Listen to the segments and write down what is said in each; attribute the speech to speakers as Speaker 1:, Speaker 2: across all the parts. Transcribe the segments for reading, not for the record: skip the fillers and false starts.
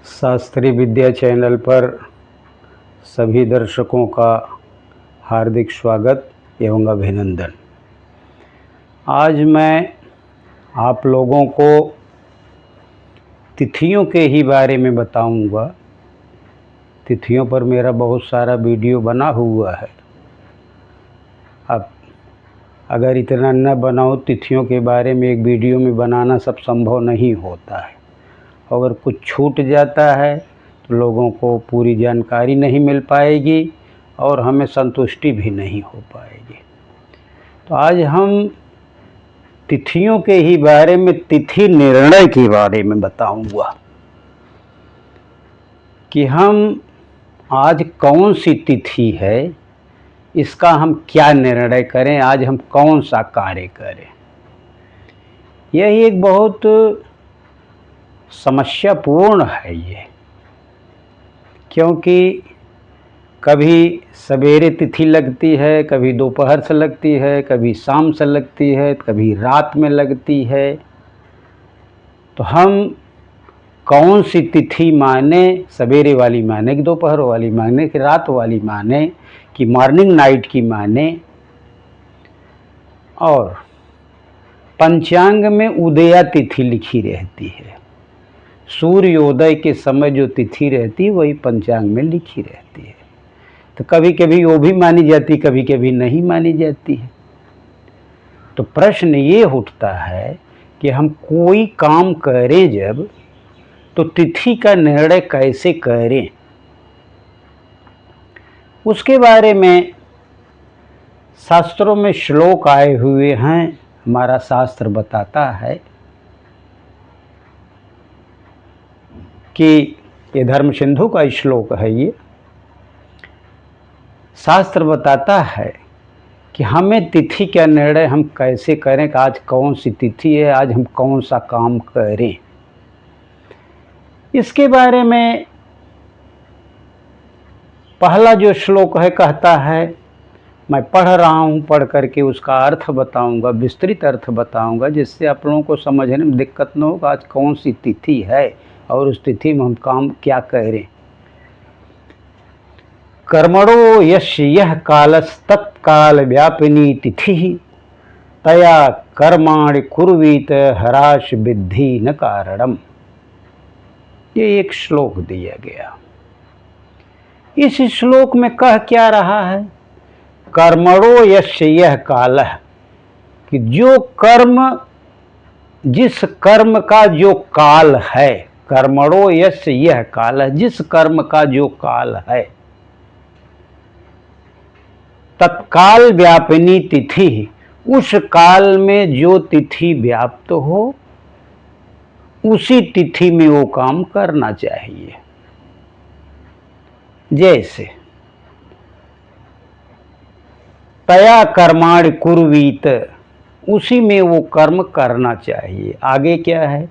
Speaker 1: शास्त्रीय विद्या चैनल पर सभी दर्शकों का हार्दिक स्वागत एवं अभिनंदन। आज मैं आप लोगों को तिथियों के ही बारे में बताऊंगा। तिथियों पर मेरा बहुत सारा वीडियो बना हुआ है। अब अगर इतना न बनाऊं, तिथियों के बारे में एक वीडियो में बनाना सब संभव नहीं होता है। अगर कुछ छूट जाता है तो लोगों को पूरी जानकारी नहीं मिल पाएगी और हमें संतुष्टि भी नहीं हो पाएगी। तो आज हम तिथियों के ही बारे में, तिथि निर्णय के बारे में बताऊंगा कि हम आज कौन सी तिथि है, इसका हम क्या निर्णय करें, आज हम कौन सा कार्य करें। यही एक बहुत समस्यापूर्ण है ये, क्योंकि कभी सवेरे तिथि लगती है, कभी दोपहर से लगती है, कभी शाम से लगती है, कभी रात में लगती है। तो हम कौन सी तिथि माने, सवेरे वाली माने कि दोपहर वाली माने कि रात वाली माने कि मॉर्निंग नाइट की माने। और पंचांग में उदया तिथि लिखी रहती है, सूर्योदय के समय जो तिथि रहती है वही पंचांग में लिखी रहती है। तो कभी कभी वो भी मानी जाती, कभी कभी नहीं मानी जाती है। तो प्रश्न ये उठता है कि हम कोई काम करें जब, तो तिथि का निर्णय कैसे करें। उसके बारे में शास्त्रों में श्लोक आए हुए हैं। हमारा शास्त्र बताता है कि ये धर्म सिंधु का श्लोक है। ये शास्त्र बताता है कि हमें तिथि का निर्णय हम कैसे करें कि आज कौन सी तिथि है, आज हम कौन सा काम करें। इसके बारे में पहला जो श्लोक है कहता है, मैं पढ़ रहा हूँ, पढ़ करके उसका अर्थ बताऊंगा, विस्तृत अर्थ बताऊंगा, जिससे आप लोगों को समझने में दिक्कत न हो कि आज कौन सी तिथि है और उस तिथि में हम काम क्या करें। कर्मणो यस्य यः कालस्तत्काल व्यापिनी तिथि तया कर्माणि कुर्वीत हराश विद्धि न कारणम। ये एक श्लोक दिया गया। इस श्लोक में कह क्या रहा है, कर्मणो यस्य यः कालः, कि जो कर्म, जिस कर्म का जो काल है, कर्मणो यस्य यः कालः, जिस कर्म का जो काल है, तत्काल व्यापिनी तिथि, उस काल में जो तिथि व्याप्त हो उसी तिथि में वो काम करना चाहिए। जैसे तया कर्माणि कुर्वीत, उसी में वो कर्म करना चाहिए। आगे क्या है,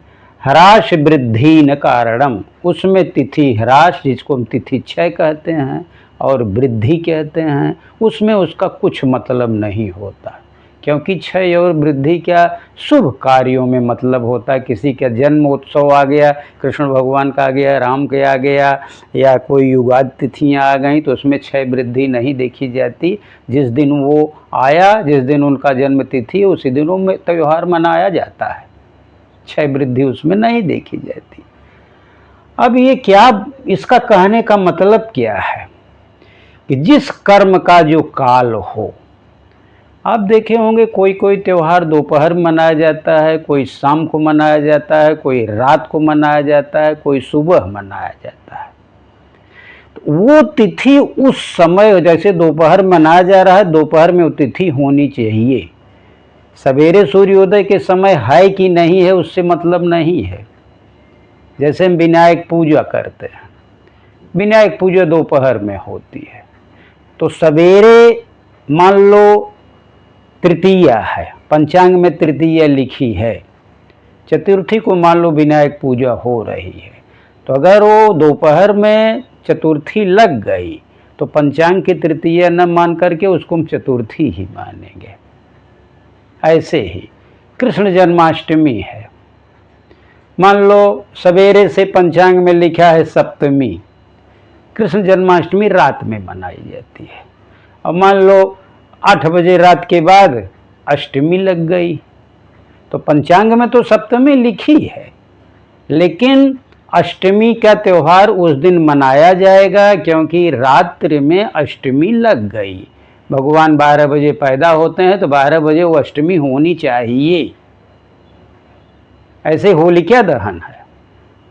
Speaker 1: ह्रास वृद्धि न कारणम, उसमें तिथि ह्रास, जिसको हम तिथि क्षय कहते हैं, और वृद्धि कहते हैं, उसमें उसका कुछ मतलब नहीं होता। क्योंकि क्षय और वृद्धि क्या शुभ कार्यों में मतलब होता है। किसी का जन्म उत्सव आ गया, कृष्ण भगवान का आ गया, राम के आ गया, या कोई युगादि तिथियाँ आ गई, तो उसमें क्षय वृद्धि नहीं देखी जाती। जिस दिन वो आया, जिस दिन उनका जन्म तिथि, उसी दिनों में त्यौहार मनाया जाता है, क्षय वृद्धि उसमें नहीं देखी जाती। अब ये क्या, इसका कहने का मतलब क्या है कि जिस कर्म का जो काल हो, आप देखे होंगे कोई कोई त्यौहार दोपहर मनाया जाता है, कोई शाम को मनाया जाता है, कोई रात को मनाया जाता है, कोई सुबह मनाया जाता है। तो वो तिथि उस समय, जैसे दोपहर मनाया जा रहा है, दोपहर में वो तिथि होनी चाहिए। सवेरे सूर्योदय के समय है कि नहीं है उससे मतलब नहीं है। जैसे हम विनायक पूजा करते हैं, विनायक पूजा दोपहर में होती है, तो सवेरे मान लो तृतीया है, पंचांग में तृतीया लिखी है, चतुर्थी को मान लो विनायक पूजा हो रही है, तो अगर वो दोपहर में चतुर्थी लग गई तो पंचांग की तृतीया न मान करके उसको हम चतुर्थी ही मानेंगे। ऐसे ही कृष्ण जन्माष्टमी है, मान लो सवेरे से पंचांग में लिखा है सप्तमी, कृष्ण जन्माष्टमी रात में मनाई जाती है, और मान लो 8 बजे रात के बाद अष्टमी लग गई, तो पंचांग में तो सप्तमी लिखी है, लेकिन अष्टमी का त्यौहार उस दिन मनाया जाएगा क्योंकि रात्रि में अष्टमी लग गई। भगवान 12 बजे पैदा होते हैं तो 12 बजे वो अष्टमी होनी चाहिए। ऐसे होलिका दहन है,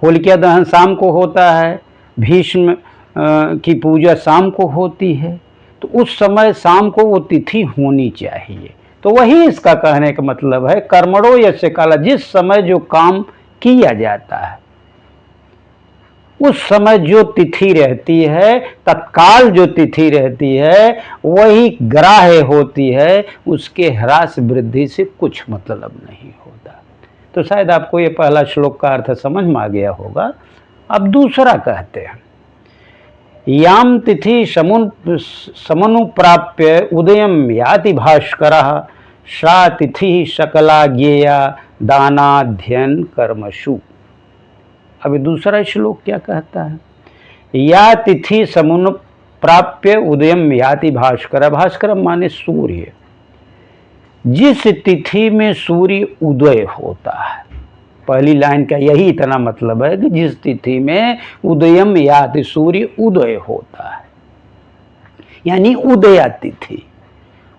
Speaker 1: होलिका दहन शाम को होता है, भीष्म की पूजा शाम को होती है, तो उस समय शाम को वो तिथि होनी चाहिए। तो वही इसका कहने का मतलब है, कर्मणो यस्य काला, जिस समय जो काम किया जाता है उस समय जो तिथि रहती है, तत्काल जो तिथि रहती है वही ग्राह्य होती है, उसके ह्रास वृद्धि से कुछ मतलब नहीं होता। तो शायद आपको ये पहला श्लोक का अर्थ समझ में आ गया होगा। अब दूसरा कहते हैं, याम तिथि समनुप्राप्य उदयम याति भास्करः सा तिथि सकला ज्ञेया दानाध्ययन कर्मसु। अभी दूसरा श्लोक क्या कहता है, या तिथि समनुप्राप्य उदयम याति भास्कर, भास्कर माने सूर्य, जिस तिथि में सूर्य उदय होता है, पहली लाइन का यही इतना मतलब है कि जिस तिथि में उदयम याति, सूर्य उदय होता है, यानी उदया तिथि।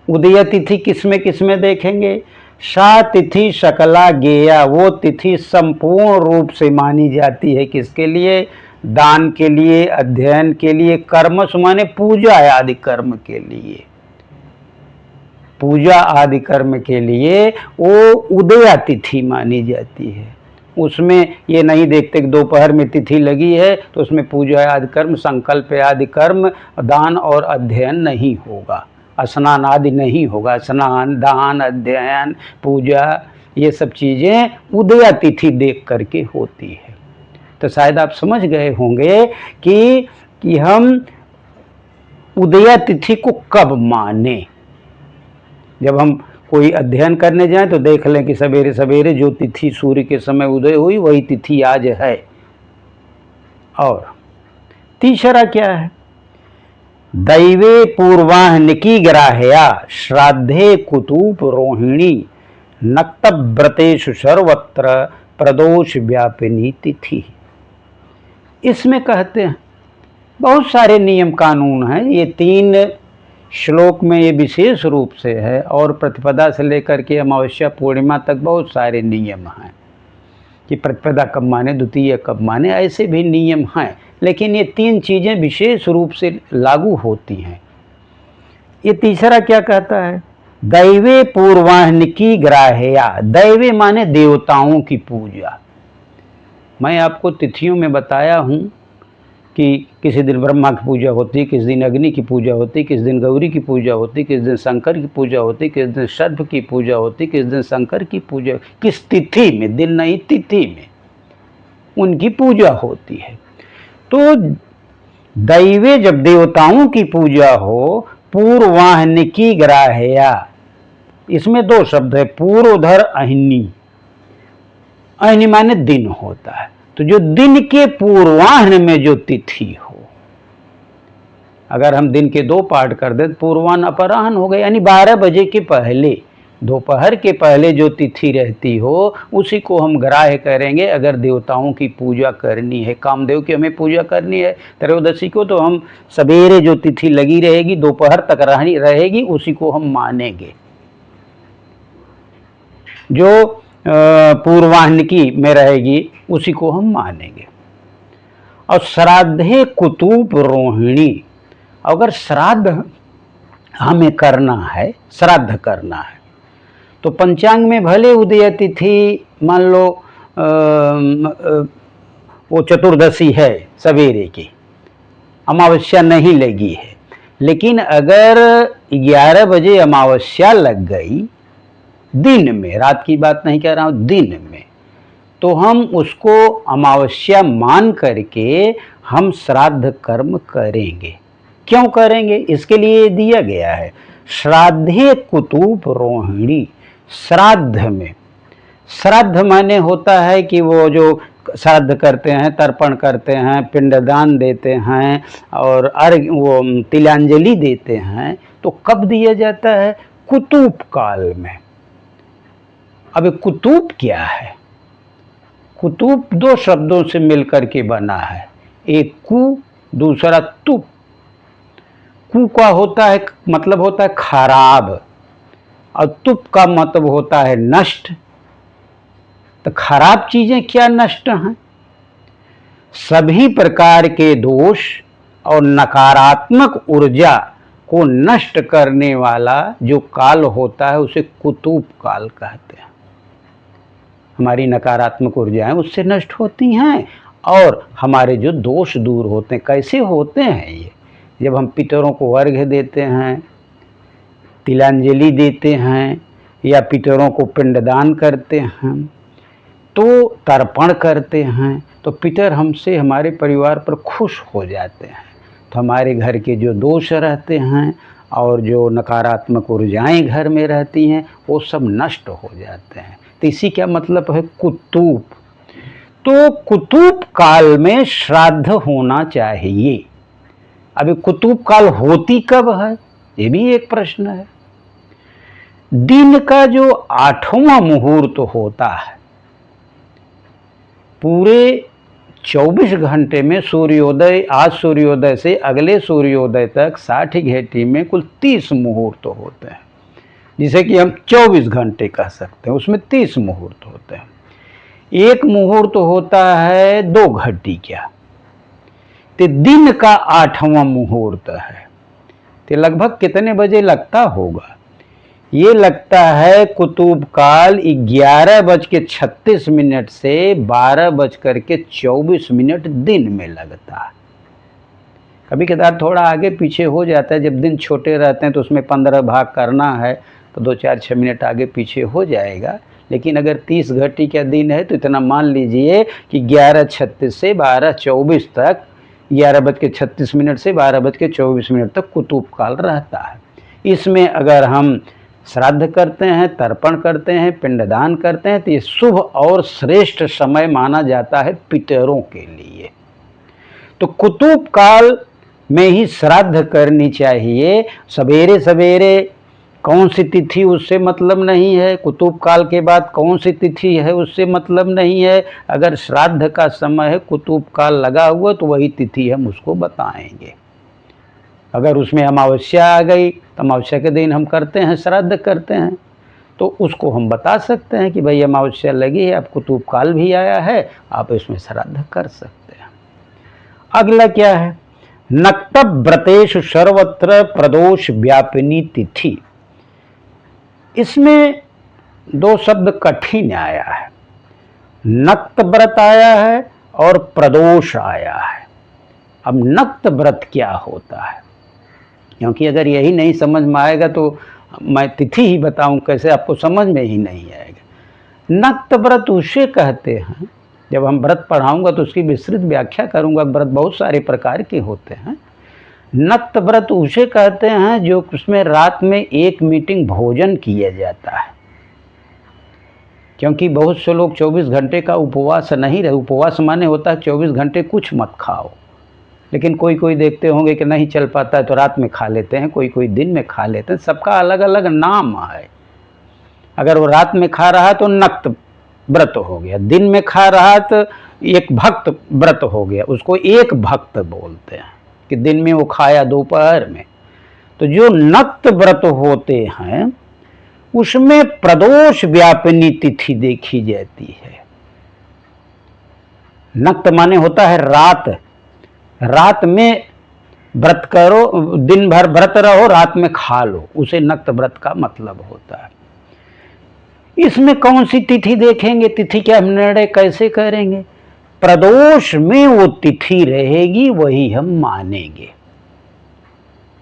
Speaker 1: उदया तिथि किसमें देखेंगे, सा तिथि सकला ज्ञेया, वो तिथि संपूर्ण रूप से मानी जाती है किसके लिए, दान के लिए, अध्ययन के लिए, कर्म माने पूजा आदि कर्म के लिए, पूजा आदि कर्म के लिए वो उदया तिथि मानी जाती है। उसमें ये नहीं देखते कि दोपहर में तिथि लगी है तो उसमें पूजा आदि कर्म, संकल्प आदि कर्म, दान और अध्ययन नहीं होगा, स्नान आदि नहीं होगा। स्नान, दान, अध्ययन, पूजा, ये सब चीज़ें उदया तिथि देख करके होती है। तो शायद आप समझ गए होंगे कि हम उदया तिथि को कब माने। जब हम कोई अध्ययन करने जाएं तो देख लें कि सवेरे सवेरे जो तिथि सूर्य के समय उदय हुई वही तिथि आज है। और तीसरा क्या है, दैवे पूर्वाह्निकी ग्राह्या श्राद्धे कुतूप रोहिणी नक्तव्रतेषु सर्वत्र प्रदोष व्यापिनी तिथि। इसमें कहते हैं बहुत सारे नियम कानून हैं। ये 3 श्लोक में ये विशेष रूप से है, और प्रतिपदा से लेकर के अमावस्या पूर्णिमा तक बहुत सारे नियम हैं कि प्रतिपदा कब माने, द्वितीय कब माने, ऐसे भी नियम हैं। लेकिन ये 3 चीज़ें विशेष रूप से लागू होती हैं। ये तीसरा क्या कहता है, दैवे पूर्वाह्निकी ग्राह्या, दैवे माने देवताओं की पूजा। मैं आपको तिथियों में बताया हूँ कि किसी दिन ब्रह्मा की पूजा होती है, किस दिन अग्नि की पूजा होती है, किस दिन गौरी की पूजा होती है, किस दिन शंकर की पूजा होती है, किस दिन सर्प की पूजा होती है, किस दिन शंकर की पूजा, किस तिथि में, दिन नहीं तिथि में उनकी पूजा होती है। तो दैवे जब देवताओं की पूजा हो, पूर्वाह्निकी ग्राह्या, इसमें 2 शब्द है, पूर्वधर अह्नि। अह्नि माने दिन होता है, तो जो दिन के पूर्वाह्न में जो तिथि हो, अगर हम दिन के 2 पार्ट कर दें, पूर्वाह्न अपराह्न हो गए, यानी 12 बजे के पहले, दोपहर के पहले जो तिथि रहती हो उसी को हम ग्राह्य करेंगे। अगर देवताओं की पूजा करनी है, कामदेव की हमें पूजा करनी है त्रयोदशी को, तो हम सवेरे जो तिथि लगी रहेगी, दोपहर तक रहेगी, उसी को हम मानेंगे। जो पूर्वाह्निकी में रहेगी उसी को हम मानेंगे। और श्राद्धे कुतूप रोहिणी, अगर श्राद्ध हमें करना है, श्राद्ध करना है, तो पंचांग में भले उदय तिथि मान लो वो चतुर्दशी है सवेरे की, अमावस्या नहीं लगी है, लेकिन अगर 11 बजे अमावस्या लग गई दिन में, रात की बात नहीं कह रहा हूँ, दिन में, तो हम उसको अमावस्या मान करके हम श्राद्ध कर्म करेंगे। क्यों करेंगे, इसके लिए दिया गया है श्राद्धे कुतूप रोहिणी। श्राद्ध में श्राद्ध माने होता है कि वो जो श्राद्ध करते हैं, तर्पण करते हैं, पिंडदान देते हैं और अर्घ वो तिलांजलि देते हैं, तो कब दिया जाता है? कुतूप काल में। अब कुतूप क्या है? कुतूप दो शब्दों से मिलकर के बना है, एक कु, दूसरा तुप। कु का होता है मतलब होता है खराब, और तुप का मतलब होता है नष्ट। तो खराब चीजें क्या नष्ट हैं? सभी प्रकार के दोष और नकारात्मक ऊर्जा को नष्ट करने वाला जो काल होता है उसे कुतूप काल कहते हैं। हमारी नकारात्मक ऊर्जाएं उससे नष्ट होती हैं और हमारे जो दोष दूर होते हैं। कैसे होते हैं ये? जब हम पितरों को अर्घ्य देते हैं, तिलांजलि देते हैं, या पितरों को पिंडदान करते हैं, तो तर्पण करते हैं, तो पितर हमसे, हमारे परिवार पर खुश हो जाते हैं। तो हमारे घर के जो दोष रहते हैं और जो नकारात्मक ऊर्जाएं घर में रहती हैं वो सब नष्ट हो जाते हैं। तो इसी का मतलब है कुतूप। तो कुतूप काल में श्राद्ध होना चाहिए। अभी कुतूप काल होती कब है, ये भी एक प्रश्न है। दिन का जो 8वां मुहूर्त होता है, पूरे 24 घंटे में सूर्योदय, आज सूर्योदय से अगले सूर्योदय तक 60 घंटे में कुल 30 मुहूर्त होते हैं, जिसे कि हम 24 घंटे कह सकते हैं। उसमें 30 मुहूर्त होते हैं। एक मुहूर्त होता है 2 घटी क्या, तो दिन का 8वां मुहूर्त है। तो लगभग कितने बजे लगता होगा? ये लगता है कुतूब काल 11:36 से 12:24 दिन में लगता है। कभी कदार थोड़ा आगे पीछे हो जाता है, जब दिन छोटे रहते हैं तो उसमें 15 भाग करना है तो 2-4-6 मिनट आगे पीछे हो जाएगा। लेकिन अगर 30 घटी का दिन है तो इतना मान लीजिए कि 11:36 से 12:24 तक, 11:36 से 12:24 तक कुतूब काल रहता है। इसमें अगर हम श्राद्ध करते हैं, तर्पण करते हैं, पिंडदान करते हैं, तो ये शुभ और श्रेष्ठ समय माना जाता है पितरों के लिए। तो कुतूब काल में ही श्राद्ध करनी चाहिए। सवेरे सवेरे कौन सी तिथि उससे मतलब नहीं है, कुतूब काल के बाद कौन सी तिथि है उससे मतलब नहीं है। अगर श्राद्ध का समय है, कुतूब काल लगा हुआ, तो वही तिथि हम उसको बताएंगे। अगर उसमें अमावस्या आ गई तो अमावस्या के दिन हम करते हैं, श्राद्ध करते हैं, तो उसको हम बता सकते हैं कि भाई अमावस्या लगी है, अब कुतूब काल भी आया है, आप इसमें श्राद्ध कर सकते हैं। अगला क्या है? नक्त व्रतेषु सर्वत्र प्रदोष व्यापिनी तिथि। इसमें 2 शब्द कठिन आया है। नक्त व्रत आया है और प्रदोष आया है। अब नक्त व्रत क्या होता है? क्योंकि अगर यही नहीं समझ में आएगा तो मैं तिथि ही बताऊं कैसे, आपको समझ में ही नहीं आएगा। नक्त व्रत उसे कहते हैं, जब हम व्रत पढ़ाऊंगा तो उसकी विस्तृत व्याख्या करूंगा। व्रत बहुत सारे प्रकार के होते हैं। नक्त व्रत उसे कहते हैं जो उसमें रात में 1 मीटिंग भोजन किया जाता है। क्योंकि बहुत से लोग 24 घंटे का उपवास नहीं रहे। उपवास माने होता है 24 घंटे कुछ मत खाओ, लेकिन कोई कोई देखते होंगे कि नहीं चल पाता है तो रात में खा लेते हैं, कोई कोई दिन में खा लेते हैं। सबका अलग अलग नाम है। अगर वो रात में खा रहा तो नक्त व्रत हो गया, दिन में खा रहा तो एक भक्त व्रत हो गया, उसको एक भक्त बोलते हैं कि दिन में वो खाया दोपहर में। तो जो नक्त व्रत होते हैं उसमें प्रदोष व्यापिनी तिथि देखी जाती है। नक्त माने होता है रात, रात में व्रत करो, दिन भर व्रत रहो, रात में खा लो, उसे नक्त व्रत का मतलब होता है। इसमें कौन सी तिथि देखेंगे, तिथि का हम निर्णय कैसे करेंगे? प्रदोष में वो तिथि रहेगी वही हम मानेंगे।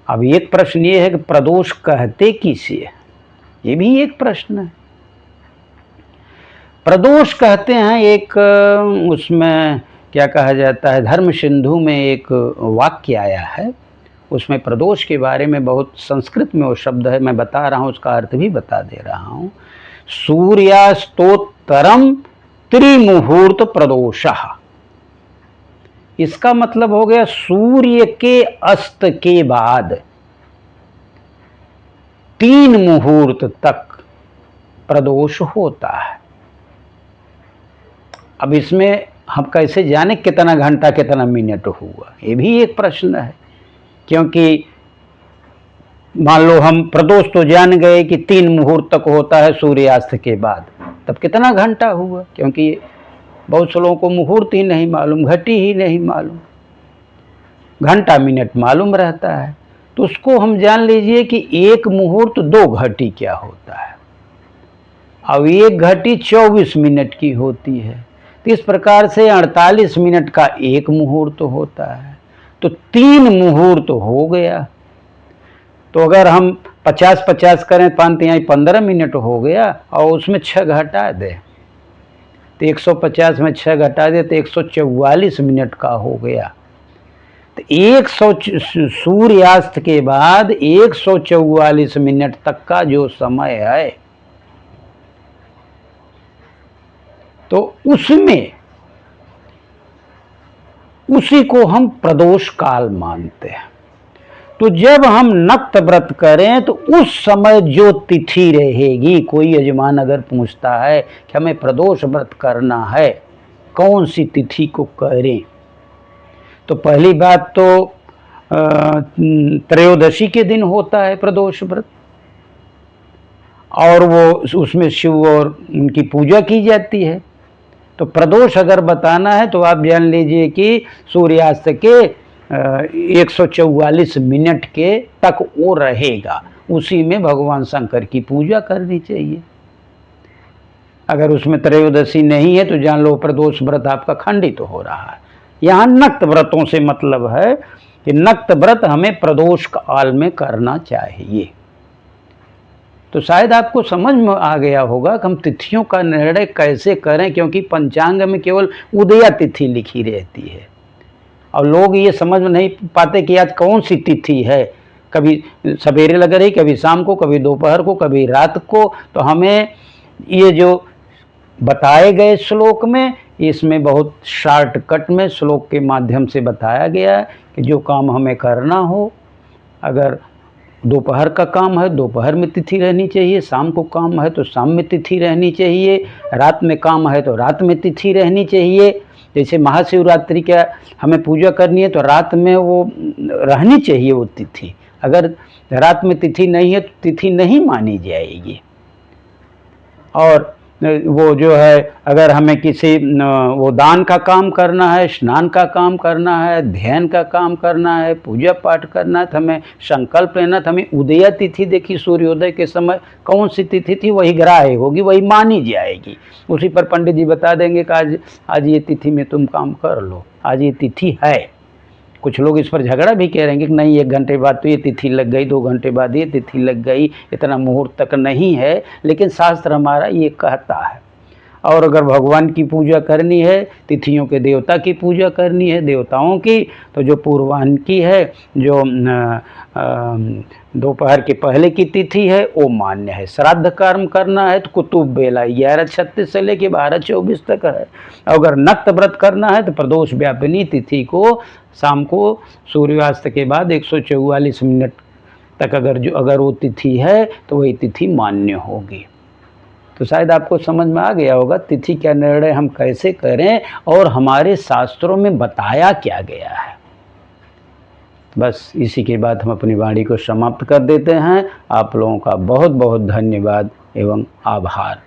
Speaker 1: अब एक प्रश्न ये है कि प्रदोष कहते किसे है, ये भी एक प्रश्न है। प्रदोष कहते हैं एक, उसमें क्या कहा जाता है, धर्म सिंधु में एक वाक्य आया है, उसमें प्रदोष के बारे में बहुत, संस्कृत में वो शब्द है, मैं बता रहा हूँ, उसका अर्थ भी बता दे रहा हूँ। सूर्यास्तोत्तरायणानाम अनंतरम त्रिमुहूर्त प्रदोषः। इसका मतलब हो गया सूर्य के अस्त के बाद 3 मुहूर्त तक प्रदोष होता है। अब इसमें हम कैसे जाने कितना घंटा कितना मिनट हुआ, ये भी एक प्रश्न है। क्योंकि मान लो हम प्रदोष तो जान गए कि 3 मुहूर्त तक होता है सूर्यास्त के बाद, तब कितना घंटा हुआ, क्योंकि बहुत से लोगों को मुहूर्त ही नहीं मालूम, घटी ही नहीं मालूम, घंटा मिनट मालूम रहता है। तो उसको हम जान लीजिए कि 1 मुहूर्त 2 घटी क्या होता है। अब 1 घटी 24 मिनट की होती है, तो इस प्रकार से 48 मिनट का 1 मुहूर्त होता है, तो 3 मुहूर्त हो गया। तो अगर हम 50-50 करें 5 15 मिनट हो गया, और उसमें 6 घटा दें तो 150 में 6 घटा दे तो 144 मिनट का हो गया। तो 100 सूर्यास्त के बाद 144 मिनट तक का जो समय है, तो उसमें उसी को हम प्रदोष काल मानते हैं। तो जब हम नक्त व्रत करें तो उस समय जो तिथि रहेगी, कोई यजमान अगर पूछता है कि हमें प्रदोष व्रत करना है, कौन सी तिथि को करें, तो पहली बात तो त्रयोदशी के दिन होता है प्रदोष व्रत, और वो उसमें शिव और उनकी पूजा की जाती है। तो प्रदोष अगर बताना है तो आप जान लीजिए कि सूर्यास्त के 144 मिनट के तक वो रहेगा, उसी में भगवान शंकर की पूजा करनी चाहिए। अगर उसमें त्रयोदशी नहीं है तो जान लो प्रदोष व्रत आपका खंडित तो हो रहा है। यहाँ नक्त व्रतों से मतलब है कि नक्त व्रत हमें प्रदोष काल में करना चाहिए। तो शायद आपको समझ में आ गया होगा कि हम तिथियों का निर्णय कैसे करें, क्योंकि पंचांग में केवल उदया तिथि लिखी रहती है और लोग ये समझ में नहीं पाते कि आज कौन सी तिथि है। कभी सवेरे लग रही, कभी शाम को, कभी दोपहर को, कभी रात को। तो हमें ये जो बताए गए श्लोक में, इसमें बहुत शॉर्टकट में श्लोक के माध्यम से बताया गया है कि जो काम हमें करना हो, अगर दोपहर का काम है दोपहर में तिथि रहनी चाहिए, शाम को काम है तो शाम में तिथि रहनी चाहिए, रात में काम है तो रात में तिथि रहनी चाहिए। जैसे महाशिवरात्रि का हमें पूजा करनी है तो रात में वो रहनी चाहिए वो तिथि। अगर रात में तिथि नहीं है तो तिथि नहीं मानी जाएगी। और वो जो है अगर हमें किसी वो दान का काम करना है, स्नान का काम करना है, ध्यान का काम करना है, पूजा पाठ करना है, तो हमें संकल्प लेना, तो हमें उदय तिथि देखी, सूर्योदय के समय कौन सी तिथि थी वही ग्राह्य होगी, वही मानी जाएगी। उसी पर पंडित जी बता देंगे कि आज ये तिथि में तुम काम कर लो, आज ये तिथि है। कुछ लोग इस पर झगड़ा भी कह रहे हैं कि नहीं 1 घंटे बाद तो ये तिथि लग गई, 2 घंटे बाद ये तिथि लग गई, इतना मुहूर्त तक नहीं है, लेकिन शास्त्र हमारा ये कहता है। और अगर भगवान की पूजा करनी है, तिथियों के देवता की पूजा करनी है, देवताओं की, तो जो पूर्वाह्न की है, जो दोपहर के पहले की तिथि है वो मान्य है। श्राद्ध कर्म करना है तो कुतुब बेला 11:36 से लेके 12:24 तक है। अगर नक्त व्रत करना है तो प्रदोष व्यापिनी तिथि को शाम को सूर्यास्त के बाद 144 मिनट तक अगर वो तिथि है तो वही तिथि मान्य होगी। तो शायद आपको समझ में आ गया होगा तिथि का निर्णय हम कैसे करें और हमारे शास्त्रों में बताया क्या गया है। बस इसी के बाद हम अपनी वाणी को समाप्त कर देते हैं। आप लोगों का बहुत बहुत धन्यवाद एवं आभार।